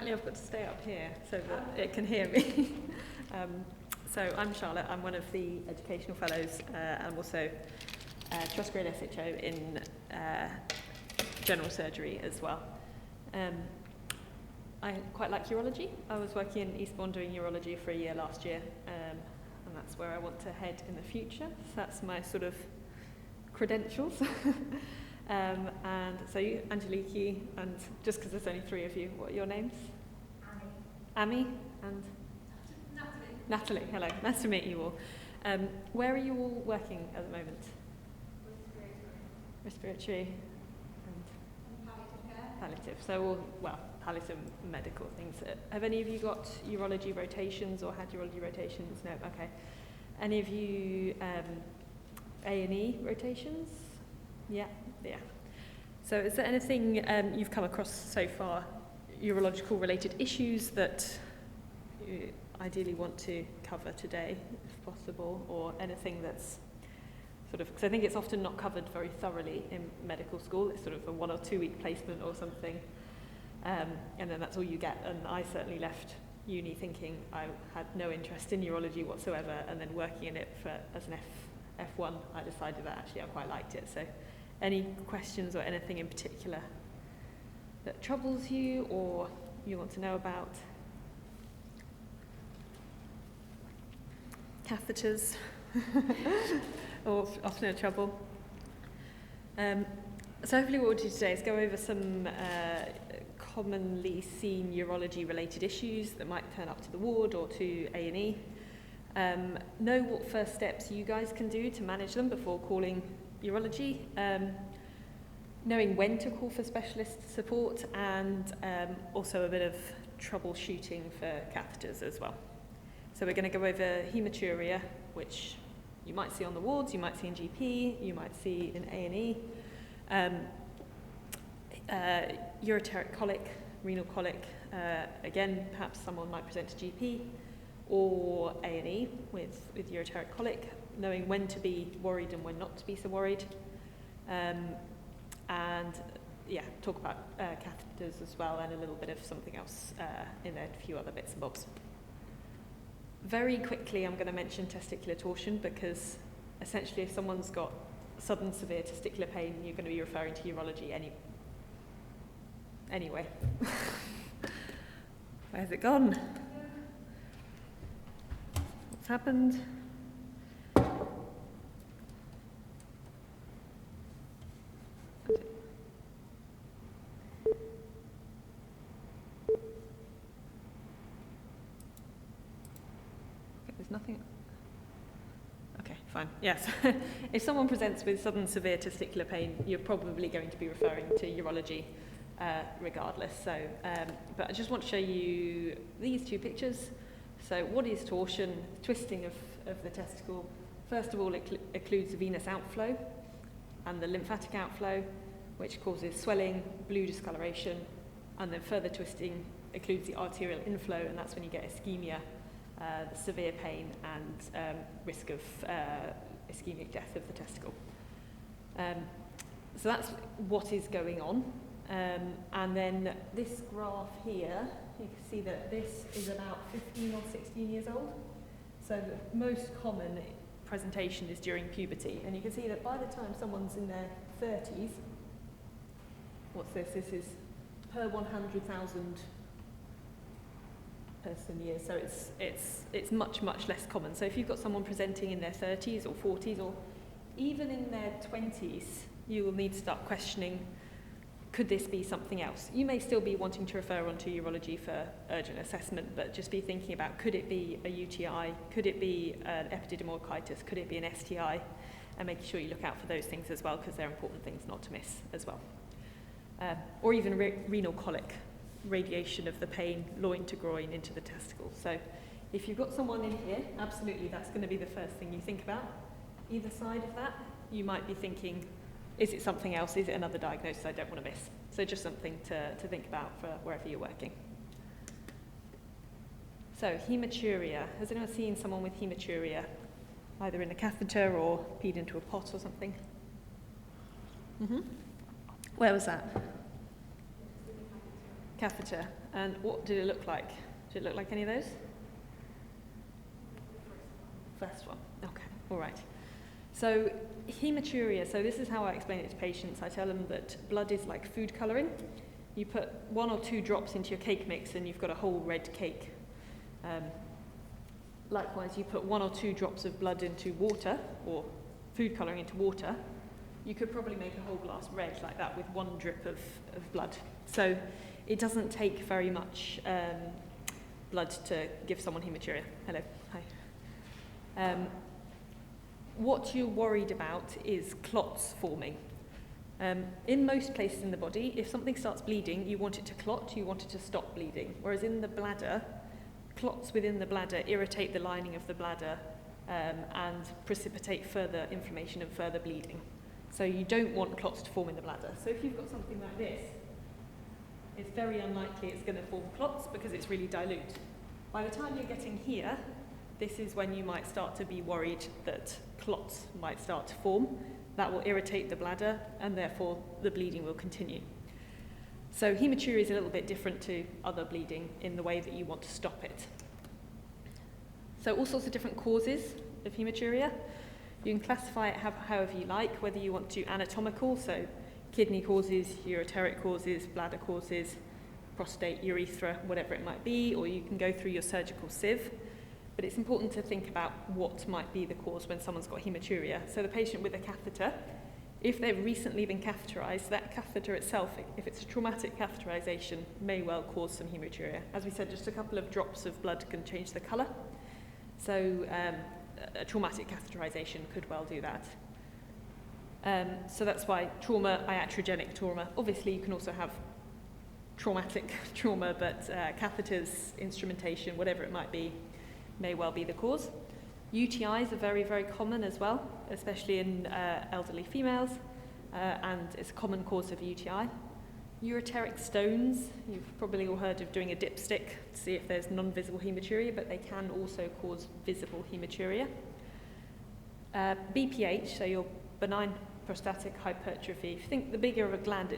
apparently I've got to stay up here so that it can hear me. So I'm Charlotte, I'm one of the educational fellows, and I'm also trust grade SHO in general surgery as well. I quite like urology. I was working in Eastbourne doing urology for a year last year, and that's where I want to head in the future. So that's my sort of credentials. And so you, Angeliki, and just because there's only three of you, what are your names? Amy and Natalie. Hello, nice to meet you all. Where are you all working at the moment? Respiratory and palliative. So all, well, palliative medical things. Have any of you got urology rotations or had urology rotations? No, okay. Any of you A&E rotations? Yeah. So is there anything you've come across so far, urological related issues that you ideally want to cover today, if possible, or anything that's sort of, because I think it's often not covered very thoroughly in medical school. It's sort of a 1 or 2 week placement or something, and then that's all you get. And I certainly left uni thinking I had no interest in urology whatsoever, and then working in it as an F1, I decided that actually I quite liked it. So any questions or anything in particular that troubles you or you want to know about? Catheters, or often a trouble. So hopefully what we'll do today is go over some commonly seen urology related issues that might turn up to the ward or to A&E. Know what first steps you guys can do to manage them before calling urology, knowing when to call for specialist support, and also a bit of troubleshooting for catheters as well. So we're going to go over hematuria, which you might see on the wards, you might see in GP, you might see in A&E, ureteric colic, renal colic, again, perhaps someone might present to GP or A&E with ureteric colic, knowing when to be worried and when not to be so worried, and yeah, talk about catheters as well, and a little bit of something else in there, a few other bits and bobs. Very quickly, I'm going to mention testicular torsion, because essentially if someone's got sudden severe testicular pain, you're going to be referring to urology anyway. Where's it gone? What's happened? Nothing? Okay, fine. Yes. If someone presents with sudden severe testicular pain, you're probably going to be referring to urology regardless. So, but I just want to show you these two pictures. So what is torsion? Twisting of the testicle. First of all, it occludes the venous outflow and the lymphatic outflow, which causes swelling, blue discoloration, and then further twisting occludes the arterial inflow, and that's when you get ischemia, the severe pain, and risk of ischemic death of the testicle. So that's what is going on. And then this graph here, you can see that this is about 15 or 16 years old. So the most common presentation is during puberty. And you can see that by the time someone's in their 30s, what's this? This is per 100,000 person years, so it's much less common. So if you've got someone presenting in their 30s or 40s or even in their 20s, you will need to start questioning, could this be something else? You may still be wanting to refer on to urology for urgent assessment, but just be thinking about, could it be a UTI, could it be an epididymoiditis, could it be an STI, and making sure you look out for those things as well, because they're important things not to miss as well. Or even renal colic, radiation of the pain, loin to groin into the testicle. So if you've got someone in here, absolutely that's going to be the first thing you think about. Either side of that, you might be thinking, is it something else? Is it another diagnosis I don't want to miss? So just something to think about for wherever you're working. So hematuria. Has anyone seen someone with hematuria, either in a catheter or peed into a pot or something? Mm-hmm. Where was that? Catheter. And what did it look like? Did it look like any of those? First one. Okay, all right. So hematuria, so this is how I explain it to patients. I tell them that blood is like food colouring. You put 1 or 2 drops into your cake mix and you've got a whole red cake. Likewise, you put 1 or 2 drops of blood into water, or food colouring into water, you could probably make a whole glass red like that with 1 drip of blood. So it doesn't take very much blood to give someone hematuria. Hello, hi. What you're worried about is clots forming. In most places in the body, if something starts bleeding, you want it to clot, you want it to stop bleeding. Whereas in the bladder, clots within the bladder irritate the lining of the bladder and precipitate further inflammation and further bleeding. So you don't want clots to form in the bladder. So if you've got something like this, it's very unlikely it's going to form clots because it's really dilute. By the time you're getting here, this is when you might start to be worried that clots might start to form. That will irritate the bladder and therefore the bleeding will continue. So hematuria is a little bit different to other bleeding in the way that you want to stop it. So all sorts of different causes of hematuria. You can classify it however you like, whether you want to anatomical, so kidney causes, ureteric causes, bladder causes, prostate, urethra, whatever it might be, or you can go through your surgical sieve. But it's important to think about what might be the cause when someone's got hematuria. So the patient with a catheter, if they've recently been catheterized, that catheter itself, if it's a traumatic catheterization, may well cause some hematuria. As we said, just a couple of drops of blood can change the colour. So a traumatic catheterization could well do that. So that's why trauma, iatrogenic trauma, obviously you can also have traumatic trauma, but catheters, instrumentation, whatever it might be, may well be the cause. UTIs are very, very common as well, especially in elderly females, and it's a common cause of UTI. Ureteric stones, you've probably all heard of doing a dipstick to see if there's non-visible hematuria, but they can also cause visible hematuria. BPH, so your benign prostatic hypertrophy, if you think the bigger of a gland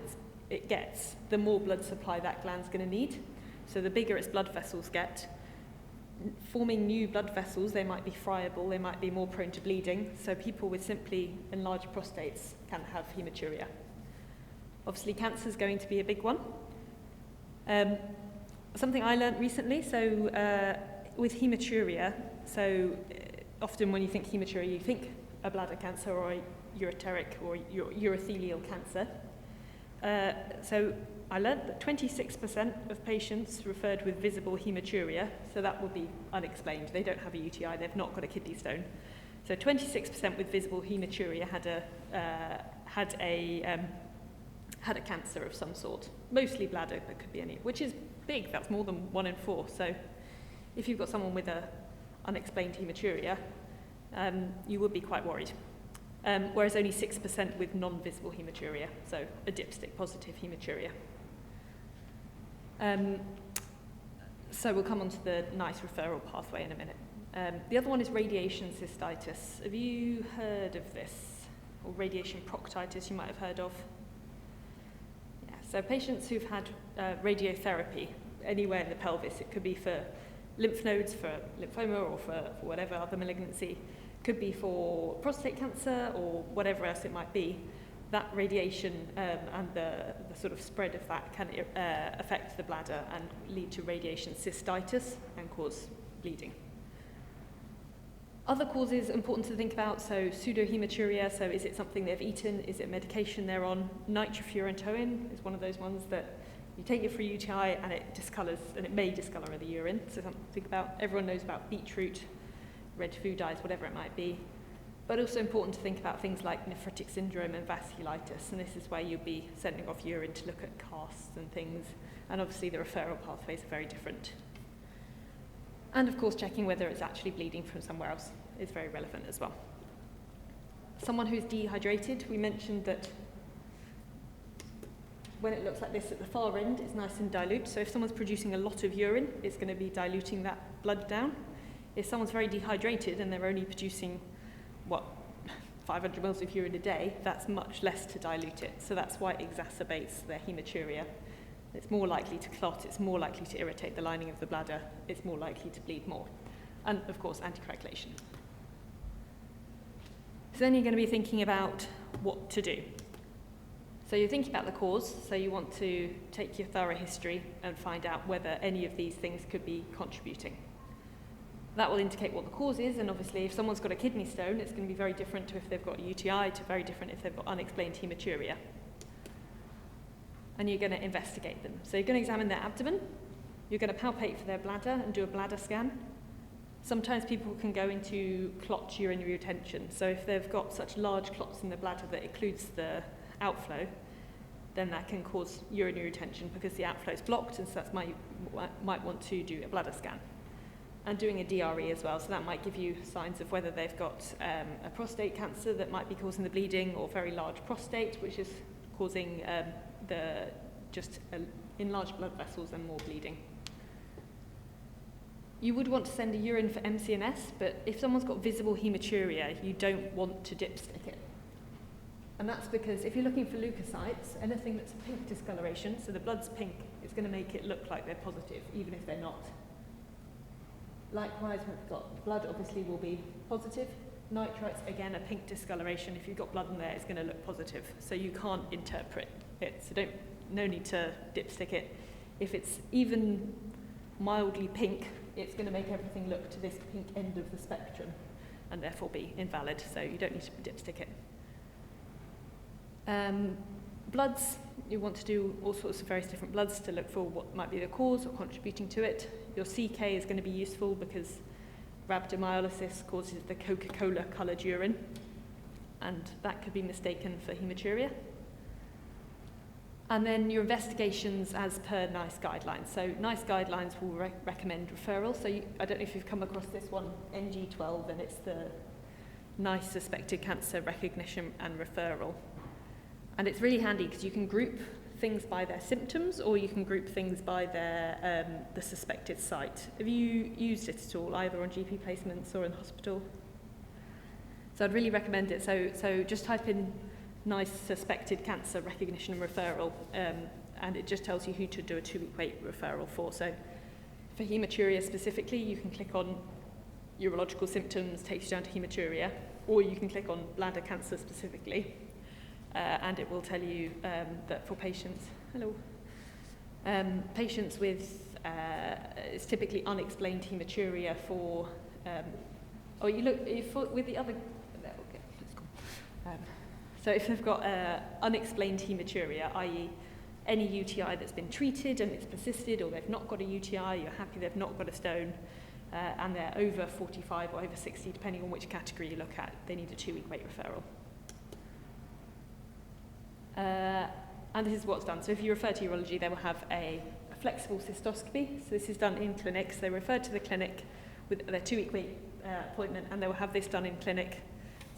it gets, the more blood supply that gland's going to need. So the bigger its blood vessels get, forming new blood vessels, they might be friable, they might be more prone to bleeding, so people with simply enlarged prostates can have hematuria. Obviously cancer is going to be a big one. Something I learned recently, so with hematuria, so often when you think hematuria you think a bladder cancer or a ureteric or urothelial cancer. So I learned that 26% of patients referred with visible hematuria, so that would be unexplained. They don't have a UTI, they've not got a kidney stone. So 26% with visible hematuria had a cancer of some sort, mostly bladder, but could be any, which is big, that's more than 1 in 4. So if you've got someone with a unexplained hematuria, you would be quite worried. Whereas only 6% with non-visible hematuria, so a dipstick positive hematuria. So we'll come on to the nice referral pathway in a minute. The other one is radiation cystitis. Have you heard of this? Or radiation proctitis you might have heard of? Yeah, so patients who've had radiotherapy anywhere in the pelvis, it could be for lymph nodes, for lymphoma, or for whatever other malignancy, could be for prostate cancer or whatever else it might be. That radiation and the sort of spread of that can affect the bladder and lead to radiation cystitis and cause bleeding. Other causes important to think about, so pseudohematuria, so is it something they've eaten, is it medication they're on? Nitrofurantoin is one of those ones that you take it for a UTI and it discolours, and it may discolour the urine, so something to think about. Everyone knows about beetroot, red food dyes, whatever it might be. But also important to think about things like nephritic syndrome and vasculitis, and this is where you'll be sending off urine to look at casts and things, and obviously the referral pathways are very different. And of course checking whether it's actually bleeding from somewhere else is very relevant as well. Someone who's dehydrated, we mentioned that when it looks like this at the far end, it's nice and dilute, so if someone's producing a lot of urine, it's going to be diluting that blood down. If someone's very dehydrated and they're only producing 500 mils of urine a day, that's much less to dilute it. So that's why it exacerbates their hematuria It's more likely to clot, it's more likely to irritate the lining of the bladder, it's more likely to bleed more. And of course, anticoagulation. So then you're going to be thinking about what to do. So you're thinking about the cause, so you want to take your thorough history and find out whether any of these things could be contributing. That will indicate what the cause is, and obviously if someone's got a kidney stone, it's going to be very different to if they've got a UTI, to very different if they've got unexplained hematuria. And you're going to investigate them. So you're going to examine their abdomen, you're going to palpate for their bladder and do a bladder scan. Sometimes people can go into clot urinary retention. So if they've got such large clots in the bladder that includes the outflow, then that can cause urinary retention because the outflow is blocked, and so that's might want to do a bladder scan. And doing a DRE as well, so that might give you signs of whether they've got a prostate cancer that might be causing the bleeding, or very large prostate, which is causing enlarged blood vessels and more bleeding. You would want to send a urine for MCNS, but if someone's got visible hematuria, you don't want to dipstick it. And that's because if you're looking for leukocytes, anything that's a pink discoloration, so the blood's pink, it's going to make it look like they're positive, even if they're not. Likewise, we've got blood obviously will be positive. Nitrites, again, a pink discoloration. If you've got blood in there, it's going to look positive. So you can't interpret it. So no need to dipstick it. If it's even mildly pink, it's going to make everything look to this pink end of the spectrum and therefore be invalid. So you don't need to dipstick it. Bloods, you want to do all sorts of various different bloods to look for what might be the cause or contributing to it. Your CK is going to be useful because rhabdomyolysis causes the Coca-Cola coloured urine, and that could be mistaken for hematuria. And then your investigations as per NICE guidelines. So NICE guidelines will recommend referral. So I don't know if you've come across this one, NG12, and it's the NICE suspected cancer recognition and referral. And it's really handy because you can group things by their symptoms, or you can group things by their the suspected site. Have you used it at all, either on GP placements or in hospital? So I'd really recommend it. So just type in NICE suspected cancer recognition and referral, and it just tells you who to do a 2-week wait referral for. So for hematuria specifically, you can click on urological symptoms, takes you down to hematuria, or you can click on bladder cancer specifically. And it will tell you that for patients, patients with, it's typically unexplained hematuria for, with the other, okay, let's go. So if they've got unexplained hematuria, i.e. any UTI that's been treated and it's persisted, or they've not got a UTI, you're happy they've not got a stone, and they're over 45 or over 60, depending on which category you look at, they need a 2-week wait referral. And this is what's done. So if you refer to urology, they will have a flexible cystoscopy. So this is done in clinics. They refer to the clinic with their 2-week wait appointment, and they will have this done in clinic.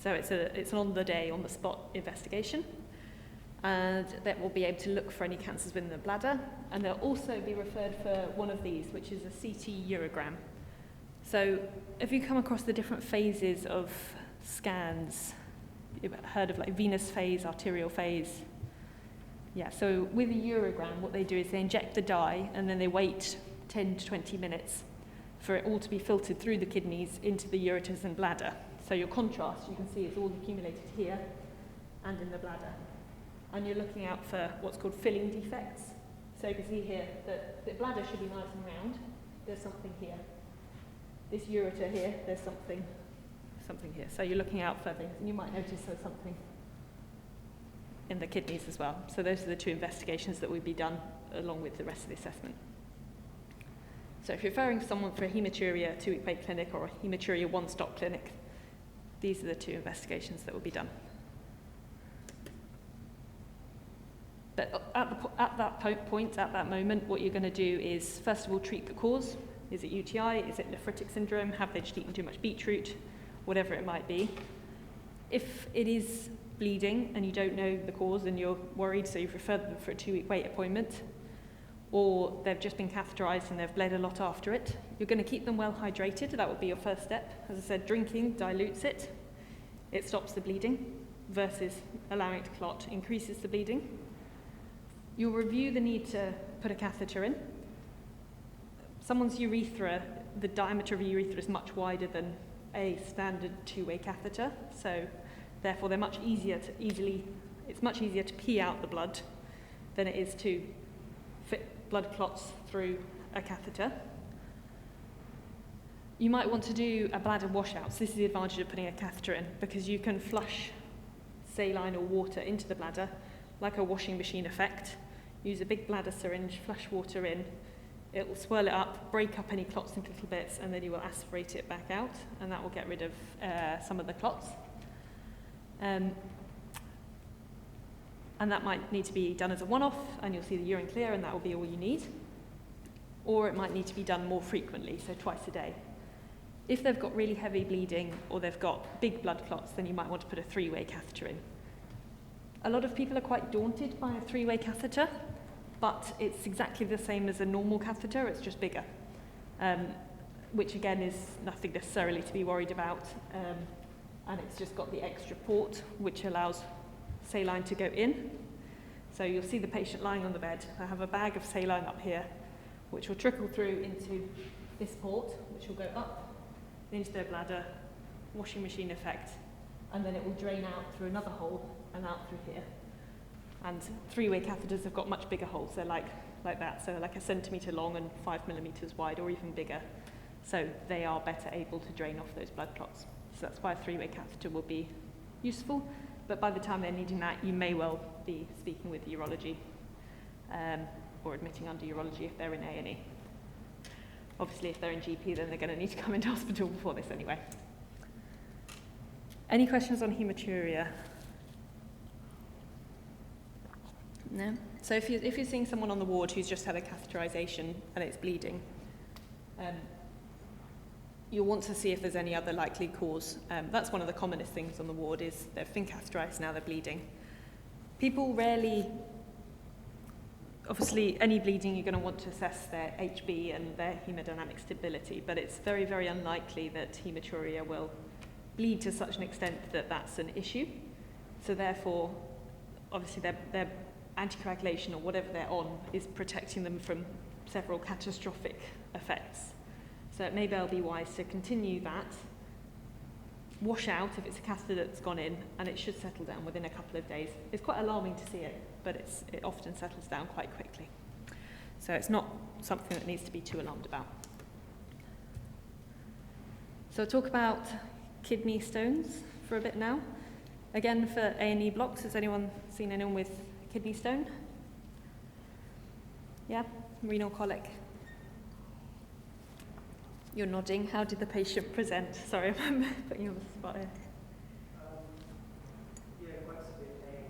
So it's an on-the-day, on-the-spot investigation. And that will be able to look for any cancers within the bladder. And they'll also be referred for one of these, which is a CT urogram. So if you come across the different phases of scans, you've heard of like venous phase, arterial phase. Yeah, so with a urogram, what they do is they inject the dye and then they wait 10 to 20 minutes for it all to be filtered through the kidneys into the ureters and bladder. So your contrast, you can see, is all accumulated here and in the bladder. And you're looking out for what's called filling defects. So you can see here that the bladder should be nice and round. There's something here. This ureter here, there's something here. So you're looking out for things, and you might notice there's something in the kidneys as well. So those are the 2 investigations that would be done along with the rest of the assessment. So if you're referring someone for a hematuria 2-week wait clinic or a hematuria 1-stop clinic, these are the 2 investigations that will be done. But at that moment, what you're going to do is, first of all, treat the cause. Is it UTI? Is it nephritic syndrome? Have they just eaten too much beetroot? Whatever it might be. If it is bleeding and you don't know the cause and you're worried, so you've referred them for a 2-week wait appointment, or they've just been catheterized and they've bled a lot after it, you're going to keep them well hydrated. That would be your first step. As I said, drinking dilutes it. It stops the bleeding, versus allowing it to clot increases the bleeding. You'll review the need to put a catheter in. Someone's urethra, the diameter of a urethra is much wider than a standard two-way catheter, so therefore they're much easier to it's much easier to pee out the blood than it is to fit blood clots through a catheter. You might want to do a bladder washout. So this is the advantage of putting a catheter in, because you can flush saline or water into the bladder like a washing machine effect. Use a big bladder syringe, flush water in, it will swirl it up, break up any clots into little bits, and then you will aspirate it back out, and that will get rid of some of the clots. And that might need to be done as a one-off, and you'll see the urine clear, and that will be all you need. Or it might need to be done more frequently, so twice a day. If they've got really heavy bleeding or they've got big blood clots, then you might want to put a three-way catheter in. A lot of people are quite daunted by a three-way catheter, but it's exactly the same as a normal catheter, it's just bigger, which again is nothing necessarily to be worried about, and it's just got the extra port which allows saline to go in. So you'll see the patient lying on the bed. I have a bag of saline up here which will trickle through into this port, which will go up into their bladder, washing machine effect, and then it will drain out through another hole and out through here. And three-way catheters have got much bigger holes. They're like that, so like a centimetre long and 5 millimetres wide, or even bigger. So they are better able to drain off those blood clots. So that's why a three-way catheter will be useful. But by the time they're needing that, you may well be speaking with urology or admitting under urology if they're in A&E. Obviously, if they're in GP, then they're going to need to come into hospital before this anyway. Any questions on hematuria? No? So if you're seeing someone on the ward who's just had a catheterization and it's bleeding, you'll want to see if there's any other likely cause. That's one of the commonest things on the ward is they've been catheterized, now they're bleeding. People rarely, obviously any bleeding you're going to want to assess their HB and their hemodynamic stability, but it's very, very unlikely that hematuria will bleed to such an extent that that's an issue. So therefore, obviously their anticoagulation or whatever they're on is protecting them from several catastrophic effects. So it may well be wise to continue that, wash out if it's a catheter that's gone in, and it should settle down within a couple of days. It's quite alarming to see it, but it often settles down quite quickly. So it's not something that needs to be too alarmed about. So I'll talk about kidney stones for a bit now. Again, for A&E blocks, has anyone seen anyone with kidney stone? Yeah? Renal colic? You're nodding. How did the patient present? Sorry, I'm putting you on the spot here. Yeah, quite severe pain,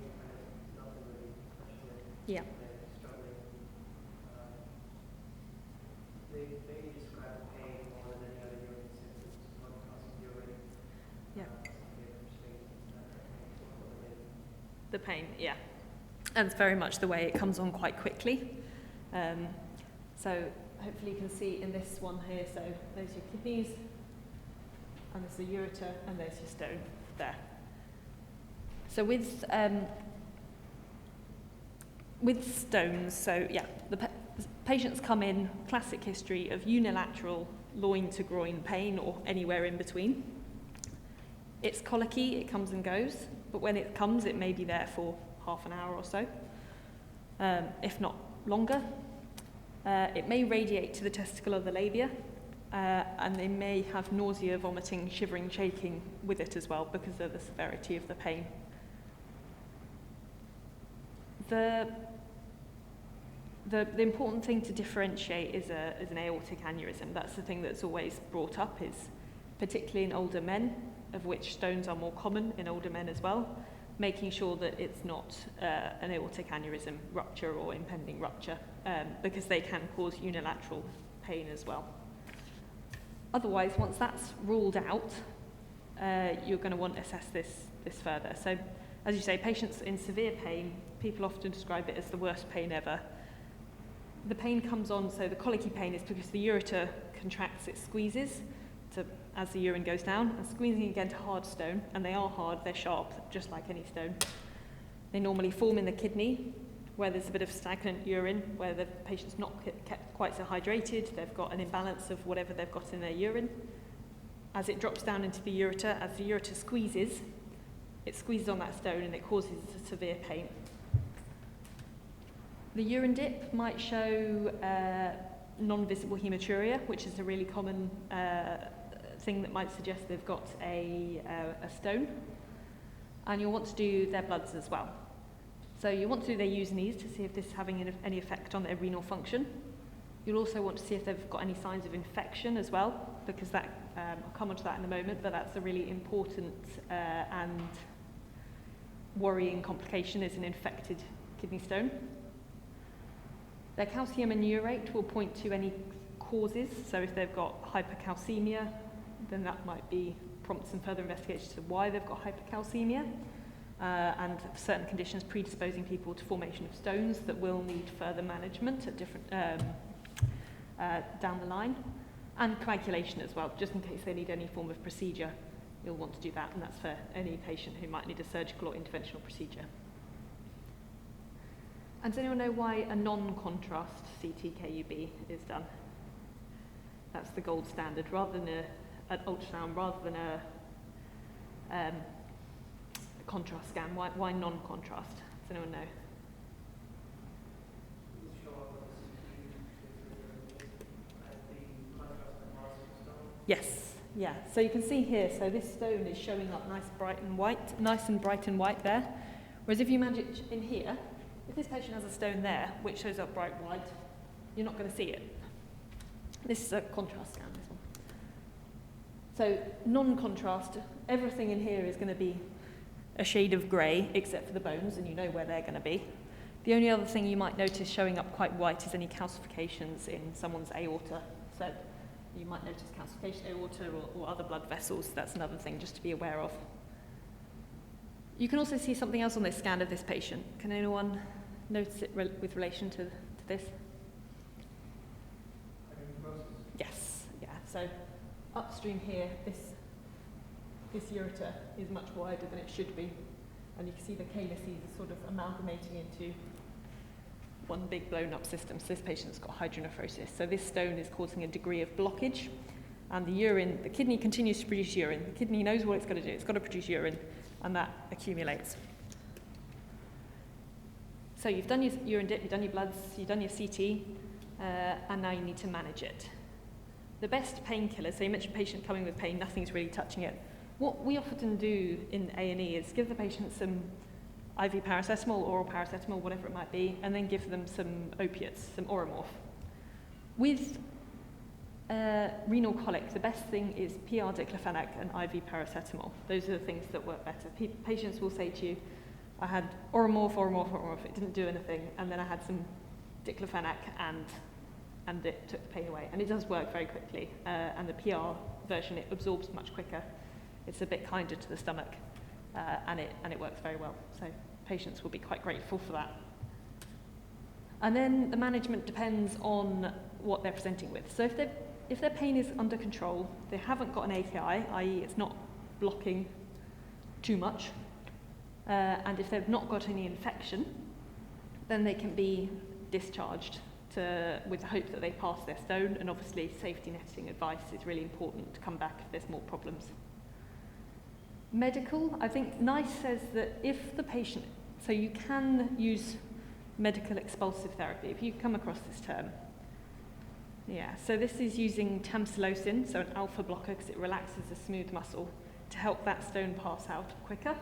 nothing really questioning. Yeah. Struggling. They describe pain more than any other urine symptoms, blood clots in urine. Yeah. The pain, yeah. And it's very much the way it comes on quite quickly. So hopefully you can see in this one here, so there's your kidneys, and there's the ureter, and there's your stone there. So with stones, so yeah, the patients come in, classic history of unilateral loin to groin pain or anywhere in between. It's colicky, it comes and goes, but when it comes, it may be there for half an hour or so, if not longer. It may radiate to the testicle or the labia, and they may have nausea, vomiting, shivering, shaking with it as well because of the severity of the pain. The important thing to differentiate is an aortic aneurysm. That's the thing that's always brought up, is particularly in older men, of which stones are more common in older men as well, making sure that it's not an aortic aneurysm rupture or impending rupture, because they can cause unilateral pain as well. Otherwise, once that's ruled out, you're going to want to assess this further. So, as you say, patients in severe pain, people often describe it as the worst pain ever. The pain comes on, so the colicky pain is because the ureter contracts, it squeezes as the urine goes down, and squeezing against hard stone, and they are hard, they're sharp, just like any stone. They normally form in the kidney, where there's a bit of stagnant urine, where the patient's not kept quite so hydrated, they've got an imbalance of whatever they've got in their urine. As it drops down into the ureter, as the ureter squeezes, it squeezes on that stone and it causes severe pain. The urine dip might show non-visible hematuria, which is a really common thing that might suggest they've got a stone. And you'll want to do their bloods as well. So you want to do their U's&E's to see if this is having any effect on their renal function. You'll also want to see if they've got any signs of infection as well, because that, I'll come on to that in a moment, but that's a really important and worrying complication, is an infected kidney stone. Their calcium and urate will point to any causes, so if they've got hypercalcemia, then that might prompt some further investigation to why they've got hypercalcemia. And certain conditions predisposing people to formation of stones that will need further management at different down the line, and coagulation as well, just in case they need any form of procedure. You'll want to do that, and that's for any patient who might need a surgical or interventional procedure. And does anyone know why a non-contrast CT-KUB is done? That's the gold standard, rather than an ultrasound, rather than a contrast scan. Why non-contrast? Does anyone know? Yes, yeah. So you can see here, so this stone is showing up nice and bright and white there. Whereas if you imagine in here, if this patient has a stone there, which shows up bright white, you're not going to see it. This is a contrast scan, this one. So non-contrast, everything in here is going to be a shade of grey, except for the bones, and you know where they're going to be. The only other thing you might notice showing up quite white is any calcifications in someone's aorta. So you might notice calcification aorta or other blood vessels. That's another thing just to be aware of. You can also see something else on this scan of this patient. Can anyone notice it with relation to this? Yes, yeah. So upstream here, this ureter is much wider than it should be, and you can see the calyces are sort of amalgamating into one big blown up system. So this patient's got hydronephrosis. So this stone is causing a degree of blockage, and the kidney continues to produce urine. The kidney knows what it's got to do. It's got to produce urine, and that accumulates. So you've done your urine dip, you've done your bloods, you've done your CT, and now you need to manage it. The best painkiller, so you mentioned patient coming with pain, nothing's really touching it. What we often do in A&E is give the patient some IV paracetamol, oral paracetamol, whatever it might be, and then give them some opiates, some Oromorph. With renal colic, the best thing is PR diclofenac and IV paracetamol. Those are the things that work better. Patients will say to you, I had Oromorph, it didn't do anything, and then I had some diclofenac and it took the pain away. And it does work very quickly, and the PR version, it absorbs much quicker. It's a bit kinder to the stomach, and it works very well. So patients will be quite grateful for that. And then the management depends on what they're presenting with. So if their pain is under control, they haven't got an AKI, i.e. it's not blocking too much, and if they've not got any infection, then they can be discharged with the hope that they pass their stone, and obviously safety netting advice is really important to come back if there's more problems. Medical, I think NICE says that if the patient, so you can use medical expulsive therapy, if you come across this term. Yeah, so this is using tamsulosin, so an alpha blocker, because it relaxes the smooth muscle, to help that stone pass out quicker.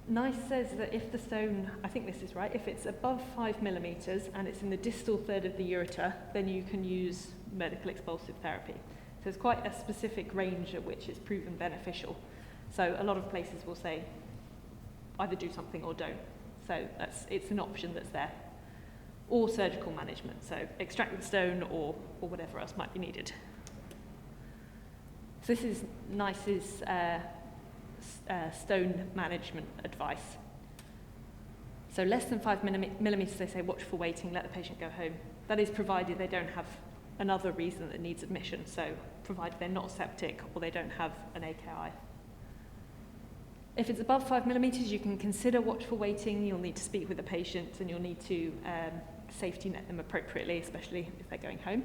NICE says that if the stone, I think this is right, if it's above 5 millimeters and it's in the distal third of the ureter, then you can use medical expulsive therapy. So there's quite a specific range at which it's proven beneficial. So a lot of places will say either do something or don't. So it's an option that's there. Or surgical management, so extract the stone or whatever else might be needed. So this is NICE's stone management advice. So less than 5 millimeters, they say watch for waiting, let the patient go home. That is provided they don't have another reason that needs admission, so provided they're not septic or they don't have an AKI. If it's above 5 millimetres, you can consider watchful waiting. You'll need to speak with the patient and you'll need to safety net them appropriately, especially if they're going home.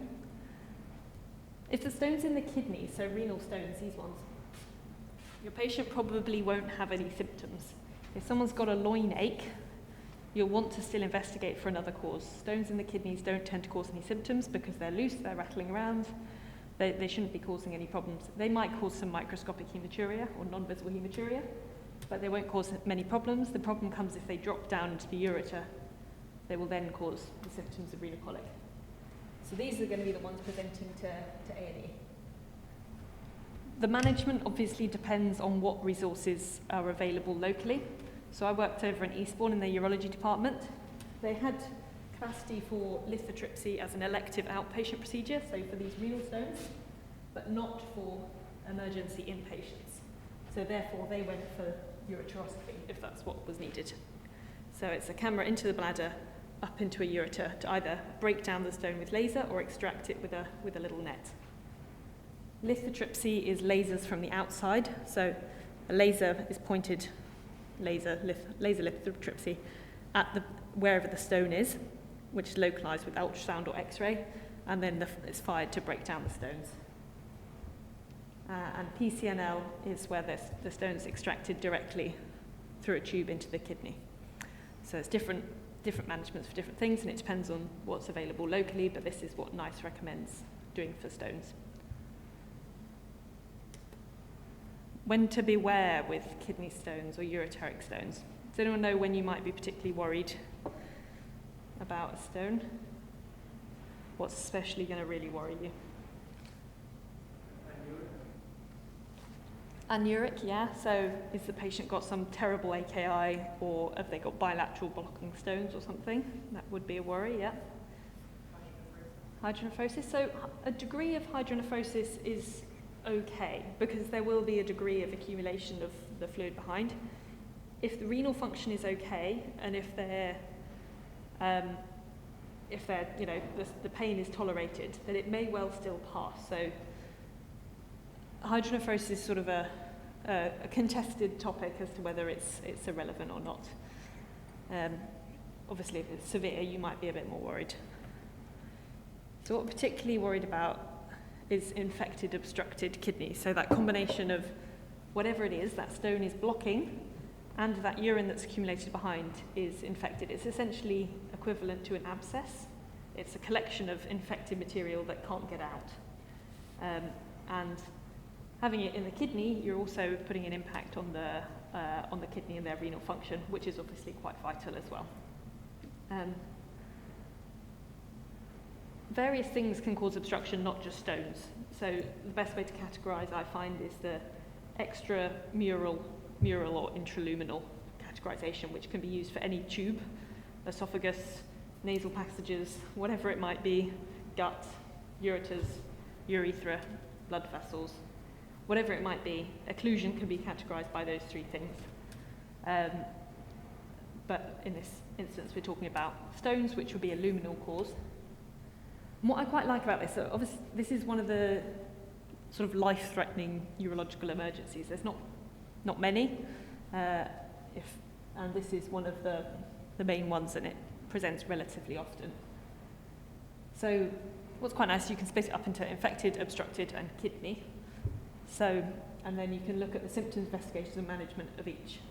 If the stone's in the kidney, so renal stones, these ones, your patient probably won't have any symptoms. If someone's got a loin ache, you'll want to still investigate for another cause. Stones in the kidneys don't tend to cause any symptoms because they're loose, they're rattling around. They shouldn't be causing any problems. They might cause some microscopic hematuria or non-visible hematuria, but they won't cause many problems. The problem comes if they drop down into the ureter. They will then cause the symptoms of renal colic. So these are going to be the ones presenting to A&E. The management obviously depends on what resources are available locally. So I worked over in Eastbourne in their urology department. They had capacity for lithotripsy as an elective outpatient procedure, so for these renal stones, but not for emergency inpatients. So therefore they went for ureteroscopy if that's what was needed. So it's a camera into the bladder, up into a ureter to either break down the stone with laser or extract it with a little net. Lithotripsy is lasers from the outside, so a laser is pointed, laser lithotripsy, at wherever the stone is, which is localized with ultrasound or X-ray, and then it's fired to break down the stones. And PCNL is where the stone is extracted directly through a tube into the kidney. So it's different managements for different things, and it depends on what's available locally, but this is what NICE recommends doing for stones. When to beware with kidney stones or ureteric stones. Does anyone know when you might be particularly worried about a stone? What's especially going to really worry you? Anuric, yeah. So is the patient got some terrible AKI, or have they got bilateral blocking stones or something? That would be a worry, yeah. Hydronephrosis. So a degree of hydronephrosis is okay, because there will be a degree of accumulation of the fluid behind. If the renal function is okay, and if they're the pain is tolerated, then it may well still pass. So hydronephrosis is sort of a contested topic as to whether it's irrelevant or not. Obviously, if it's severe, you might be a bit more worried. So what we're particularly worried about is infected, obstructed kidneys. So that combination of whatever it is, that stone is blocking, and that urine that's accumulated behind is infected. It's essentially equivalent to an abscess. It's a collection of infected material that can't get out. And having it in the kidney, you're also putting an impact on the kidney and their renal function, which is obviously quite vital as well. Various things can cause obstruction, not just stones. So the best way to categorize, I find, is the extramural, mural or intraluminal categorization, which can be used for any tube, esophagus, nasal passages, whatever it might be, gut, ureters, urethra, blood vessels, whatever it might be. Occlusion can be categorized by those three things. But in this instance, we're talking about stones, which would be a luminal cause. And what I quite like about this, so obviously this is one of the sort of life-threatening urological emergencies. There's not many, and this is one of the main ones, and it presents relatively often. So what's quite nice, you can split it up into infected, obstructed, and kidney. So, and then you can look at the symptoms, investigations, and management of each.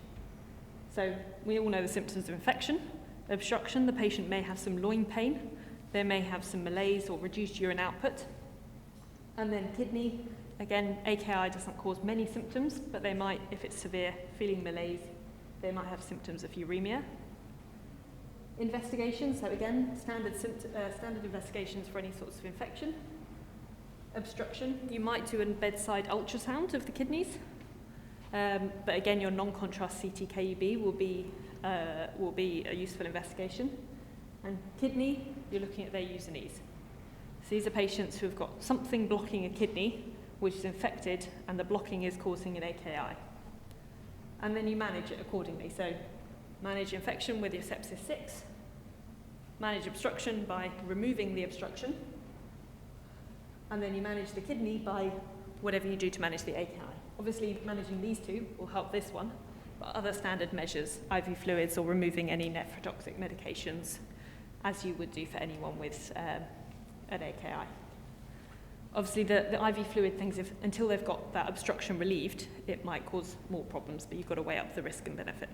So we all know the symptoms of infection. Obstruction, the patient may have some loin pain. They may have some malaise or reduced urine output. And then kidney, again, AKI doesn't cause many symptoms, but they might, if it's severe, feeling malaise, they might have symptoms of uremia. Investigation, so again, standard investigations for any sorts of infection. Obstruction, you might do a bedside ultrasound of the kidneys, but again, your non-contrast CT-KUB will be a useful investigation. And kidney, you're looking at their Usinese. So these are patients who have got something blocking a kidney, which is infected, and the blocking is causing an AKI. And then you manage it accordingly. So manage infection with your sepsis 6, manage obstruction by removing the obstruction, and then you manage the kidney by whatever you do to manage the AKI. Obviously, managing these two will help this one, other standard measures, IV fluids or removing any nephrotoxic medications, as you would do for anyone with an AKI. Obviously, the IV fluid things, until they've got that obstruction relieved, it might cause more problems, but you've got to weigh up the risk and benefit.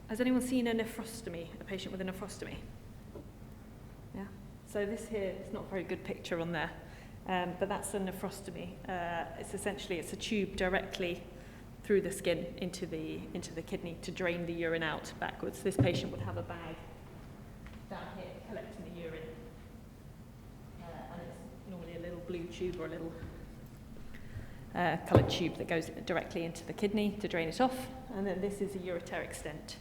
Has anyone seen a nephrostomy, a patient with a nephrostomy? Yeah. So this here is not a very good picture on there, but that's a nephrostomy. It's a tube directly through the skin into the kidney to drain the urine out backwards. This patient would have a bag down here collecting the urine, and it's normally a little blue tube or a little coloured tube that goes directly into the kidney to drain it off. And then this is a ureteric stent.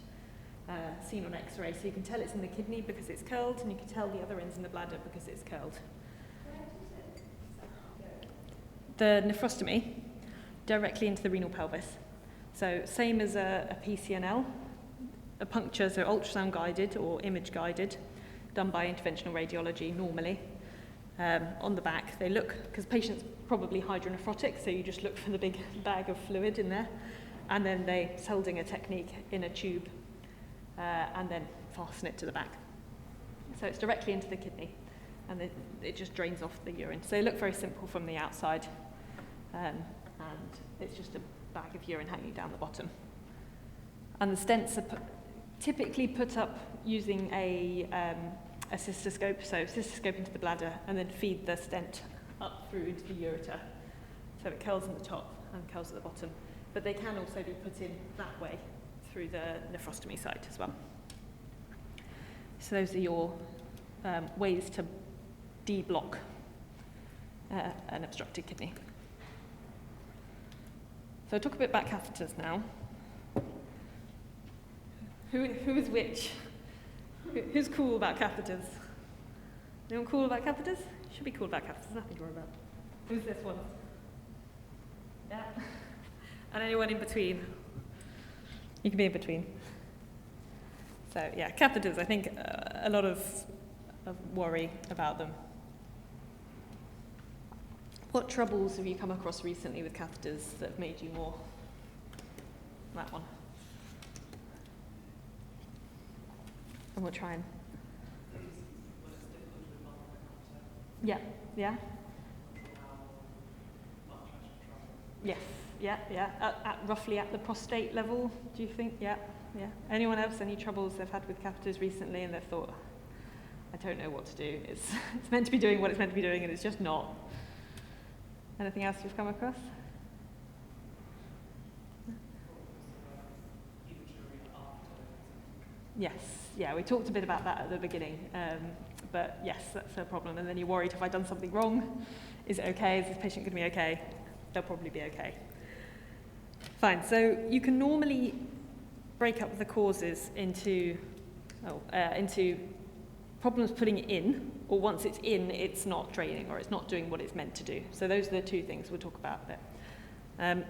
Seen on X-ray, so you can tell it's in the kidney because it's curled, and you can tell the other end's in the bladder because it's curled. The nephrostomy, directly into the renal pelvis. So same as a PCNL, a puncture, so ultrasound guided or image guided, done by interventional radiology normally. On the back, they look, because the patient's probably hydronephrotic, so you just look for the big bag of fluid in there, and then they Seldinger technique in a tube, and then fasten it to the back. So it's directly into the kidney, and it just drains off the urine. So they look very simple from the outside, and it's just a bag of urine hanging down the bottom. And the stents are typically put up using a cystoscope, so cystoscope into the bladder, and then feed the stent up through into the ureter. So it curls at the top and curls at the bottom. But they can also be put in that way through the nephrostomy site as well. So those are your ways to de-block an obstructed kidney. So I'll talk a bit about catheters now. Who is which? Who's cool about catheters? Anyone cool about catheters? Should be cool about catheters, nothing to worry about. Who's this one? Yeah. And anyone in between? You can be in between. So yeah, catheters, I think a lot of worry about them. What troubles have you come across recently with catheters that have made you more? That one. And we'll try and... Yeah, yeah. Yes, yeah. Roughly at the prostate level, do you think? Yeah. Anyone else, any troubles they've had with catheters recently and they've thought, I don't know what to do. It's meant to be doing what it's meant to be doing and it's just not. Anything else you've come across? Yes, yeah, we talked a bit about that at the beginning, but yes, that's a problem. And then you're worried, have I done something wrong? Is it okay? Is this patient going to be okay? They'll probably be okay. Fine, so you can normally break up the causes into problems putting it in, or once it's in, it's not draining, or it's not doing what it's meant to do. So those are the two things we'll talk about there.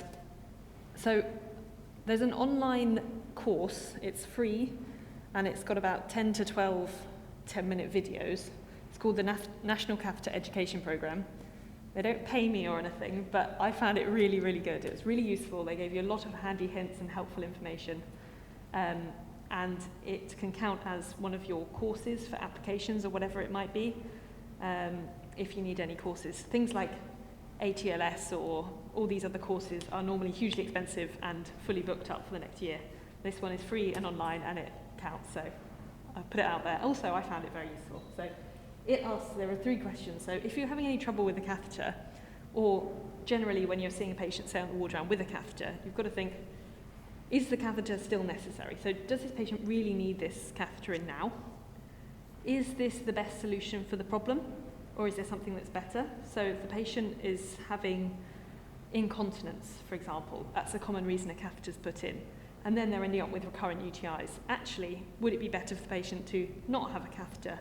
So there's an online course, it's free, and it's got about 10 to 12 10-minute videos. It's called the National Catheter Education Programme. They don't pay me or anything, but I found it really, really good. It was really useful. They gave you a lot of handy hints and helpful information. And it can count as one of your courses for applications or whatever it might be, if you need any courses. Things like ATLS or all these other courses are normally hugely expensive and fully booked up for the next year. This one is free and online and it counts, so I put it out there. Also, I found it very useful. So it asks, there are 3 questions. So if you're having any trouble with the catheter, or generally when you're seeing a patient, say on the ward round with a catheter, you've got to think, is the catheter still necessary? So does this patient really need this catheter in now? Is this the best solution for the problem? Or is there something that's better? So if the patient is having incontinence, for example, that's a common reason a catheter is put in, and then they're ending up with recurrent UTIs. Actually, would it be better for the patient to not have a catheter,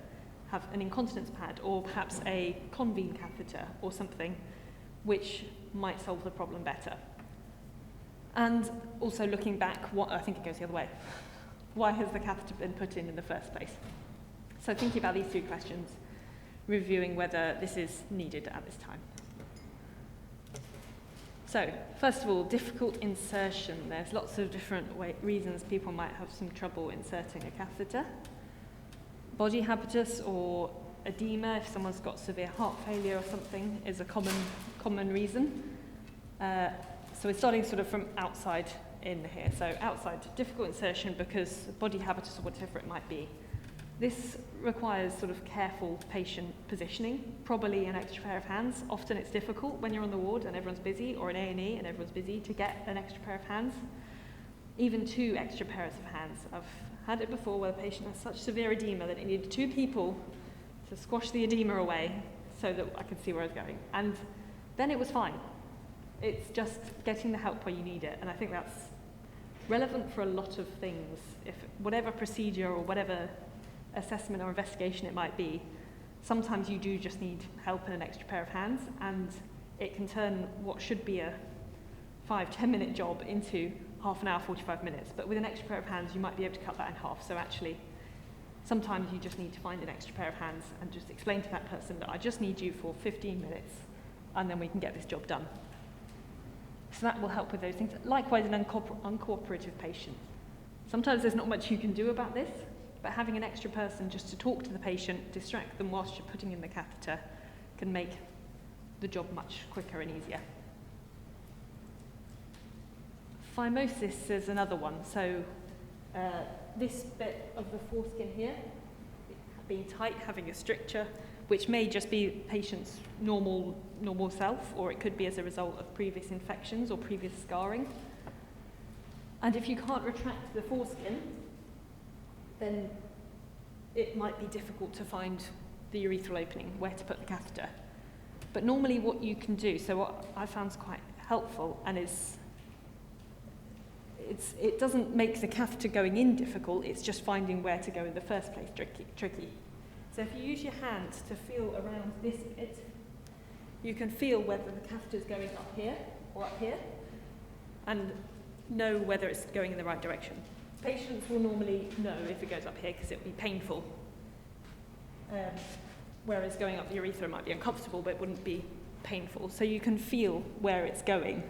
have an incontinence pad, or perhaps a convene catheter or something which might solve the problem better? And also looking back, I think it goes the other way. Why has the catheter been put in the first place? So thinking about these 3 questions, reviewing whether this is needed at this time. So, first of all, difficult insertion. There's lots of different reasons people might have some trouble inserting a catheter. Body habitus or edema, if someone's got severe heart failure or something, is a common reason. So we're starting sort of from outside in here. So outside, difficult insertion because body habitus or whatever it might be. This requires sort of careful patient positioning, probably an extra pair of hands. Often it's difficult when you're on the ward and everyone's busy, or in A&E and everyone's busy, to get an extra pair of hands. Even 2 extra pairs of hands. I've had it before where the patient has such severe edema that it needed 2 people to squash the edema away so that I could see where I was going. And then it was fine. It's just getting the help where you need it. And I think that's relevant for a lot of things. If whatever procedure or whatever assessment or investigation it might be, sometimes you do just need help and an extra pair of hands, and it can turn what should be a 5-10 minute job into half an hour, 45 minutes. But with an extra pair of hands, you might be able to cut that in half. So actually, sometimes you just need to find an extra pair of hands and just explain to that person that I just need you for 15 minutes, and then we can get this job done. So that will help with those things. Likewise, an uncooperative patient. Sometimes there's not much you can do about this, but having an extra person just to talk to the patient, distract them whilst you're putting in the catheter, can make the job much quicker and easier. Phimosis is another one. So this bit of the foreskin here, being tight, having a stricture, which may just be patient's normal self, or it could be as a result of previous infections or previous scarring. And if you can't retract the foreskin, then it might be difficult to find the urethral opening, where to put the catheter. But normally what you can do, so what I found is quite helpful, and it doesn't make the catheter going in difficult, it's just finding where to go in the first place tricky. So if you use your hand to feel around this bit, you can feel whether the catheter is going up here or up here, and know whether it's going in the right direction. Patients will normally know if it goes up here because it will be painful, whereas going up the urethra might be uncomfortable, but it wouldn't be painful. So you can feel where it's going,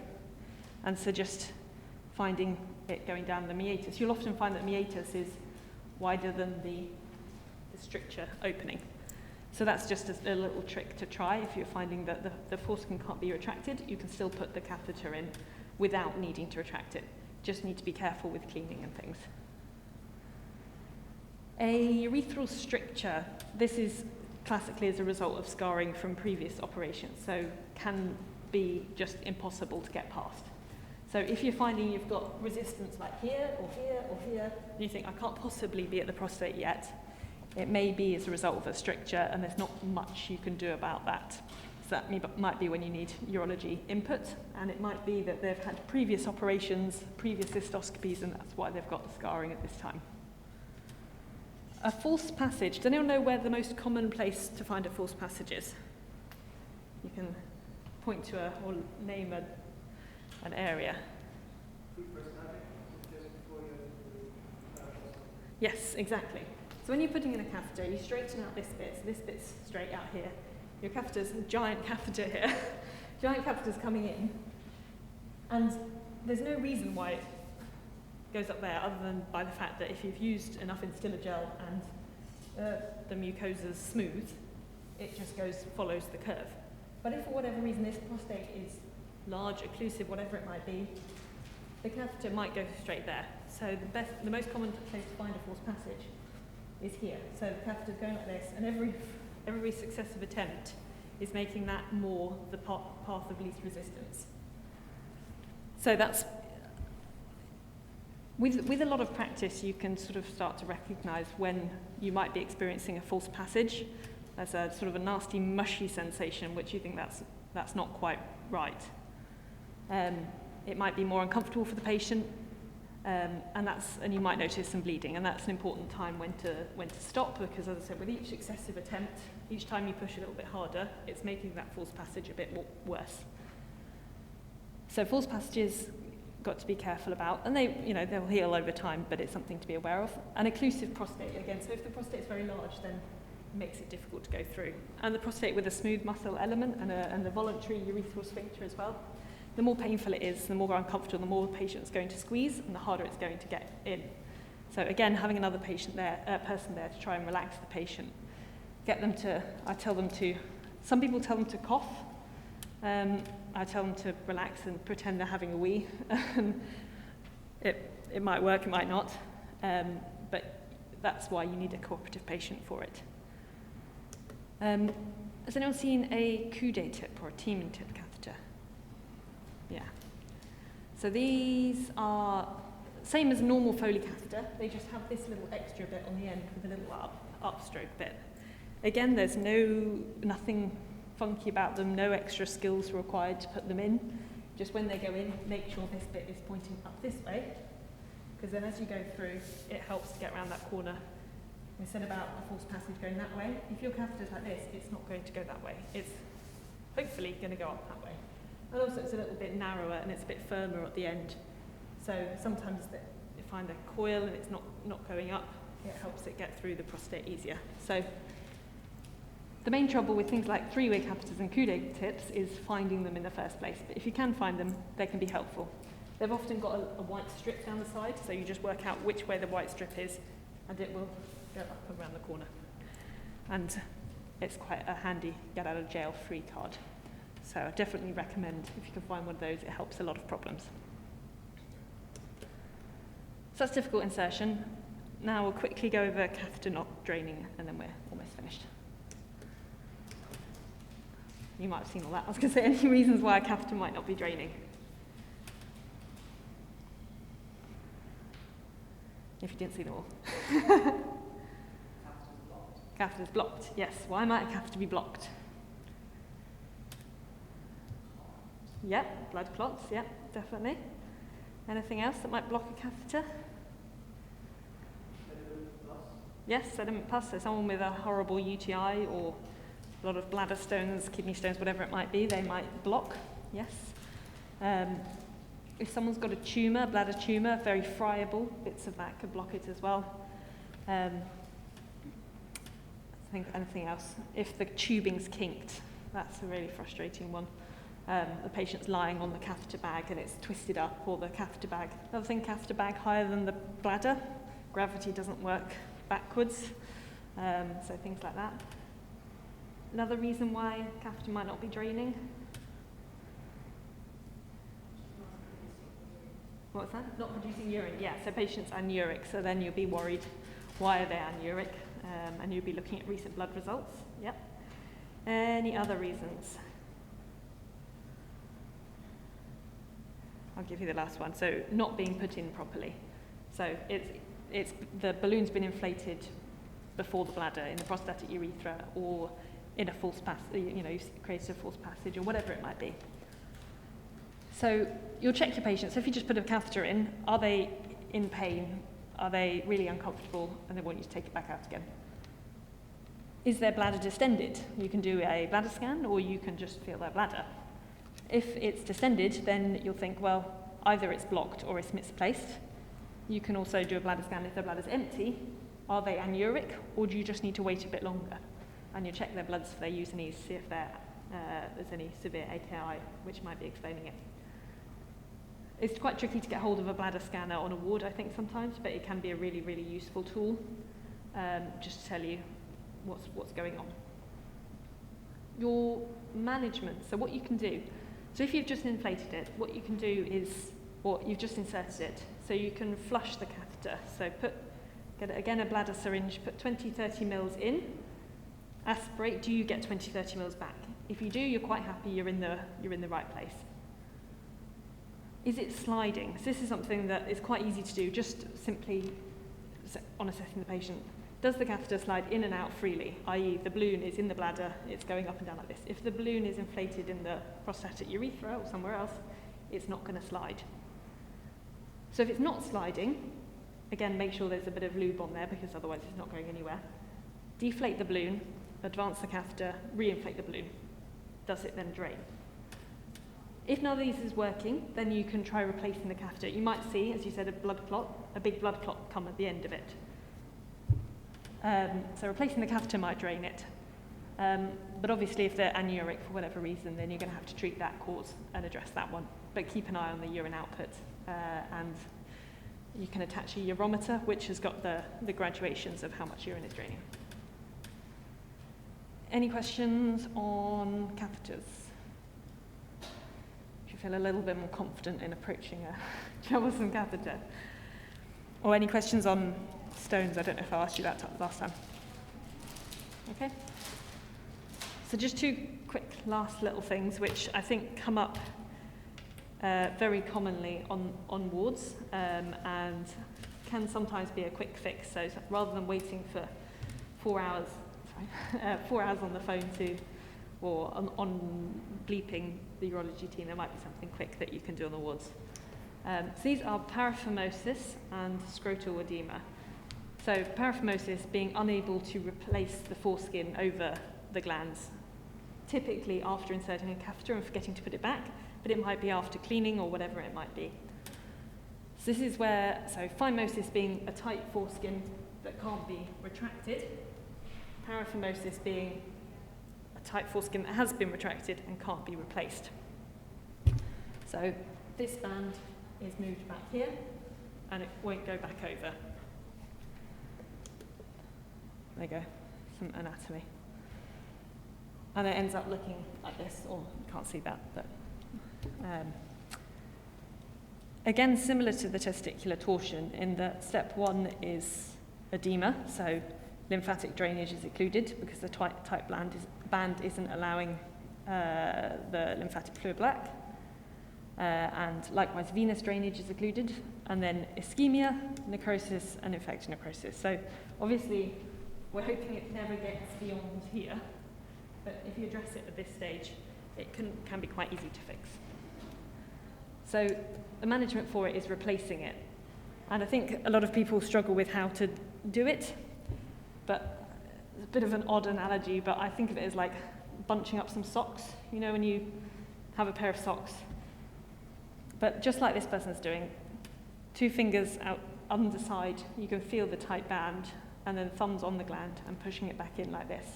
and so just finding it going down the meatus. You'll often find that meatus is wider than the stricture opening. So that's just a little trick to try. If you're finding that the foreskin can't be retracted, you can still put the catheter in without needing to retract it. Just need to be careful with cleaning and things. A urethral stricture, this is classically as a result of scarring from previous operations, so can be just impossible to get past. So if you're finding you've got resistance like here or here or here, and you think I can't possibly be at the prostate yet, it may be as a result of a stricture, and there's not much you can do about that. So that might be when you need urology input, and it might be that they've had previous operations, previous cystoscopies, and that's why they've got the scarring at this time. A false passage. Does anyone know where the most common place to find a false passage is? You can point to or name an area. Yes, exactly. So when you're putting in a catheter, you straighten out this bit, so this bit's straight out here. Your catheter's a giant catheter here. Giant catheter's coming in. And there's no reason why it goes up there other than by the fact that if you've used enough instiller gel and the mucosa's smooth, it just follows the curve. But if for whatever reason this prostate is large, occlusive, whatever it might be, the catheter might go straight there. So the most common place to find a false passage is here. So the catheter's going like this, and every successive attempt is making that more the path of least resistance. So that's, with a lot of practice, you can sort of start to recognise when you might be experiencing a false passage as a sort of a nasty, mushy sensation, which you think that's not quite right. It might be more uncomfortable for the patient, and you might notice some bleeding, and that's an important time when to stop, because as I said, with each successive attempt, each time you push a little bit harder, it's making that false passage a bit worse. So false passages, got to be careful about, and they'll heal over time, but it's something to be aware of. An occlusive prostate, again, so if the prostate's very large, then it makes it difficult to go through. And the prostate with a smooth muscle element and the voluntary urethral sphincter as well. the more painful it is, the more uncomfortable, the more the patient's going to squeeze, and the harder it's going to get in. So again, having another person there to try and relax the patient. Some people tell them to cough. I tell them to relax and pretend they're having a wee. It might work, it might not, but that's why you need a cooperative patient for it. Has anyone seen a Coude tip or a teaming tip catheter? Yeah. So these are same as a normal Foley catheter, they just have this little extra bit on the end with a little upstroke bit. Again, there's nothing funky about them, no extra skills required to put them in. Just when they go in, make sure this bit is pointing up this way, because then as you go through, it helps to get around that corner. We said about a forced passage going that way. If your catheter's like this, it's not going to go that way. It's hopefully going to go up that way. And also it's a little bit narrower and it's a bit firmer at the end. So sometimes you find a coil and it's not going up. It helps it get through the prostate easier. So the main trouble with things like three-way catheters and Coude tips is finding them in the first place. But if you can find them, they can be helpful. They've often got a white strip down the side, so you just work out which way the white strip is, and it will go up and around the corner. And it's quite a handy get out of jail free card. So I definitely recommend if you can find one of those, it helps a lot of problems. So that's difficult insertion. Now we'll quickly go over catheter not draining, and then we're almost finished. You might have seen all that. I was going to say any reasons why a catheter might not be draining. If you didn't see them all. Catheter's blocked, yes. Why might a catheter be blocked? Yep, blood clots, yep, definitely. Anything else that might block a catheter? Yes, sediment pus. So someone with a horrible UTI or a lot of bladder stones, kidney stones, whatever it might be, they might block, yes. If someone's got a tumour, bladder tumour, very friable, bits of that could block it as well. I think anything else. If the tubing's kinked, that's a really frustrating one. The patient's lying on the catheter bag and it's twisted up, or the catheter bag. Another thing, catheter bag higher than the bladder. Gravity doesn't work backwards, so things like that. Another reason why catheter might not be draining. What's that? Not producing urine, yeah, so patients anuric, so then you'll be worried, why are they anuric? And you'll be looking at recent blood results, yep. Any other reasons? I'll give you the last one. So not being put in properly. So it's the balloon's been inflated before the bladder in the prostatic urethra, or in a false passage, you've created a false passage, or whatever it might be. So you'll check your patients. So if you just put a catheter in, are they in pain? Are they really uncomfortable? And they want you to take it back out again. Is their bladder distended? You can do a bladder scan, or you can just feel their bladder. If it's distended, then you'll think, well, either it's blocked or it's misplaced. You can also do a bladder scan if their bladder's empty. Are they anuric, or do you just need to wait a bit longer? And you check their bloods for their Usenes, see if there's any severe AKI, which might be explaining it. It's quite tricky to get hold of a bladder scanner on a ward, I think, sometimes, but it can be a really, really useful tool, just to tell you what's going on. Your management, so what you can do. So if you've just inflated it, what you can do is, or you've just inserted it, so you can flush the catheter. So get again a bladder syringe, put 20-30 mils in, aspirate. Do you get 20-30 mils back? If you do, you're quite happy. You're in the right place. Is it sliding? So this is something that is quite easy to do, just simply on assessing the patient. Does the catheter slide in and out freely, i.e. the balloon is in the bladder, it's going up and down like this. If the balloon is inflated in the prostatic urethra or somewhere else, it's not going to slide. So if it's not sliding, again, make sure there's a bit of lube on there, because otherwise it's not going anywhere. Deflate the balloon, advance the catheter, re-inflate the balloon. Does it then drain? If none of these is working, then you can try replacing the catheter. You might see, as you said, a big blood clot come at the end of it. So replacing the catheter might drain it. But obviously if they're anuric for whatever reason, then you're going to have to treat that cause and address that one. But keep an eye on the urine output, and you can attach a urometer, which has got the graduations of how much urine is draining. Any questions on catheters? Do you feel a little bit more confident in approaching a troublesome catheter? Or any questions on stones? I don't know if I asked you that last time. Okay. So just two quick last little things, which I think come up very commonly on wards, and can sometimes be a quick fix. So rather than waiting for 4 hours, 4 hours on the phone or on bleeping the urology team, there might be something quick that you can do on the wards. So these are paraphimosis and scrotal edema. So paraphimosis being unable to replace the foreskin over the glands, typically after inserting a catheter and forgetting to put it back, but it might be after cleaning or whatever it might be. So this is where, so phimosis being a tight foreskin that can't be retracted, paraphimosis being a tight foreskin that has been retracted and can't be replaced. So this band is moved back here and it won't go back over. There you go, some anatomy. And it ends up looking like this, or you can't see that, but again, similar to the testicular torsion in that step 1 is edema, so lymphatic drainage is occluded because the tight band isn't allowing the lymphatic fluid back. And likewise, venous drainage is occluded, and then ischemia, necrosis, and infected necrosis. So obviously, we're hoping it never gets beyond here, but if you address it at this stage, it can be quite easy to fix. So the management for it is replacing it. And I think a lot of people struggle with how to do it, but it's a bit of an odd analogy, but I think of it as like bunching up some socks, you know, when you have a pair of socks. But just like this person's doing, 2 fingers out underside, you can feel the tight band, and then thumbs on the gland and pushing it back in like this.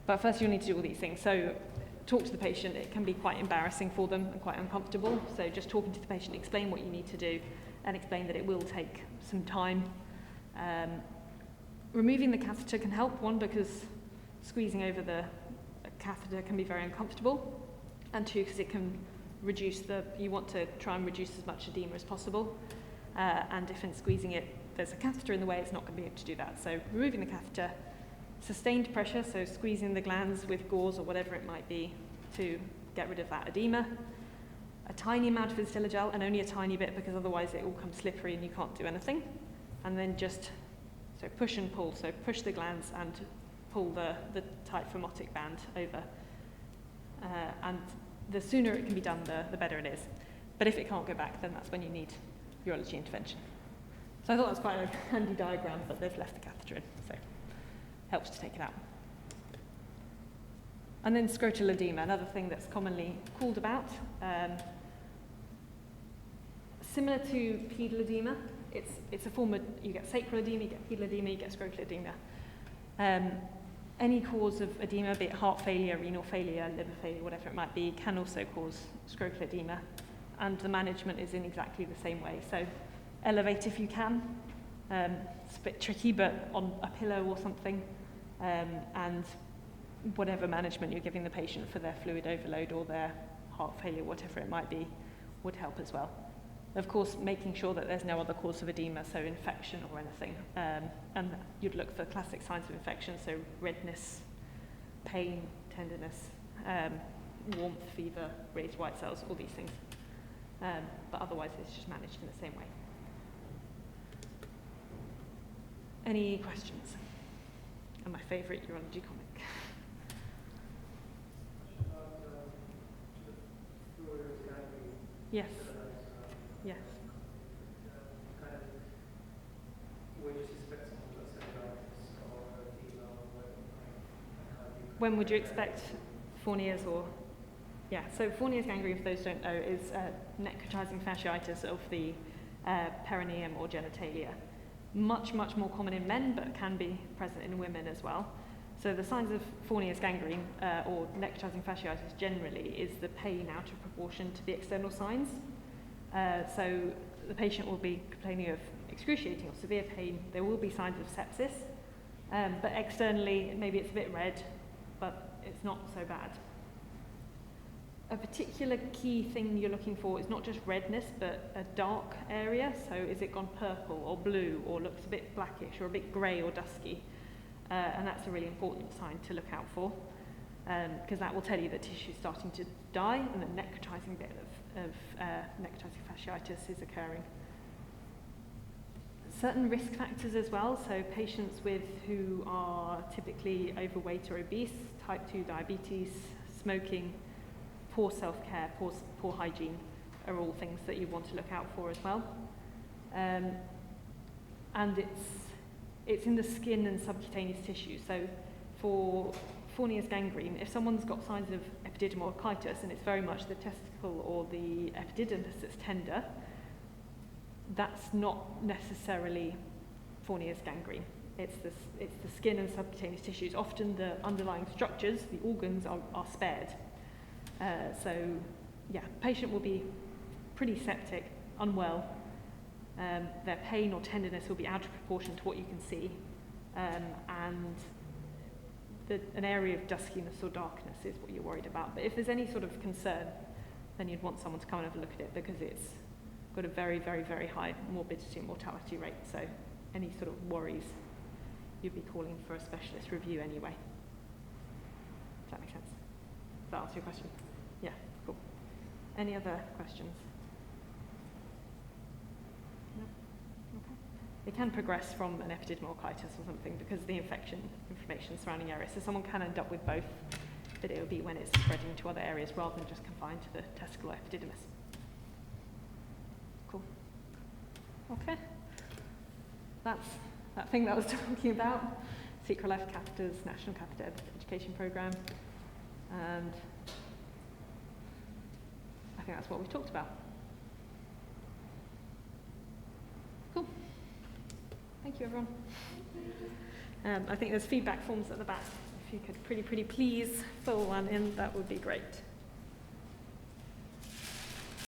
But first you'll need to do all these things. So talk to the patient. It can be quite embarrassing for them and quite uncomfortable. So just talking to the patient, explain what you need to do and explain that it will take some time. Removing the catheter can help, one, because squeezing over the catheter can be very uncomfortable, and 2, because it can reduce you want to try and reduce as much edema as possible. And if in squeezing it, there's a catheter in the way, it's not going to be able to do that. So removing the catheter, sustained pressure, so squeezing the glands with gauze or whatever it might be to get rid of that edema. A tiny amount of Instillagel, and only a tiny bit, because otherwise it will come slippery and you can't do anything. And then just so push and pull, so push the glands and pull the tight phimotic band over. And the sooner it can be done, the better it is. But if it can't go back, then that's when you need urology intervention. So I thought that was quite a handy diagram, but they've left the catheter in, so helps to take it out. And then scrotal edema, another thing that's commonly called about. Similar to pedal edema, it's a form of, you get sacral edema, you get pedal edema, you get scrotal edema. Any cause of edema, be it heart failure, renal failure, liver failure, whatever it might be, can also cause scrotal edema. And the management is in exactly the same way. So elevate if you can. It's a bit tricky, but on a pillow or something. And whatever management you're giving the patient for their fluid overload or their heart failure, whatever it might be, would help as well. Of course, making sure that there's no other cause of edema, so infection or anything. And you'd look for classic signs of infection, so redness, pain, tenderness, warmth, fever, raised white cells, all these things. But otherwise, it's just managed in the same way. Any questions? And my favourite urology comic. Yes. Yes. When would you expect Fournier's or? Yeah, so Fournier's gangrene, for those who don't know, is necrotizing fasciitis of the perineum or genitalia. much more common in men, but can be present in women as well. So the signs of Fournier's gangrene or necrotizing fasciitis generally is the pain out of proportion to the external signs. So the patient will be complaining of excruciating or severe pain. There will be signs of sepsis, but externally maybe it's a bit red, but it's not so bad. A particular key thing you're looking for is not just redness, but a dark area. So is it gone purple or blue or looks a bit blackish or a bit grey or dusky? And that's a really important sign to look out for, because that will tell you that tissue is starting to die and the necrotizing bit of necrotizing fasciitis is occurring. Certain risk factors as well, so patients who are typically overweight or obese, type 2 diabetes, smoking, poor self-care, poor hygiene are all things that you want to look out for as well. And it's in the skin and subcutaneous tissue. So for Fournier's gangrene, if someone's got signs of epididymolycitis and it's very much the testicle or the epididymis that's tender, that's not necessarily Fournier's gangrene. It's the skin and subcutaneous tissues. Often the underlying structures, the organs, are spared. So yeah, patient will be pretty septic, unwell. Their pain or tenderness will be out of proportion to what you can see, and an area of duskiness or darkness is what you're worried about. But if there's any sort of concern, then you'd want someone to come and have a look at it, because it's got a very high morbidity and mortality rate. So any sort of worries, you'd be calling for a specialist review anyway. Does that make sense? Does that answer your question? Yeah, cool. Any other questions? No? Okay. It can progress from an epididymolycitis or something because of the infection surrounding areas. So someone can end up with both, but it will be when it's spreading to other areas rather than just confined to the testicular epididymis. Cool. Okay. That's that thing that I was talking about. Secret Life Catheters, National Catheter Education Programme. And I think that's what we've talked about. Cool. Thank you, everyone. I think there's feedback forms at the back. If you could pretty please fill one in, that would be great.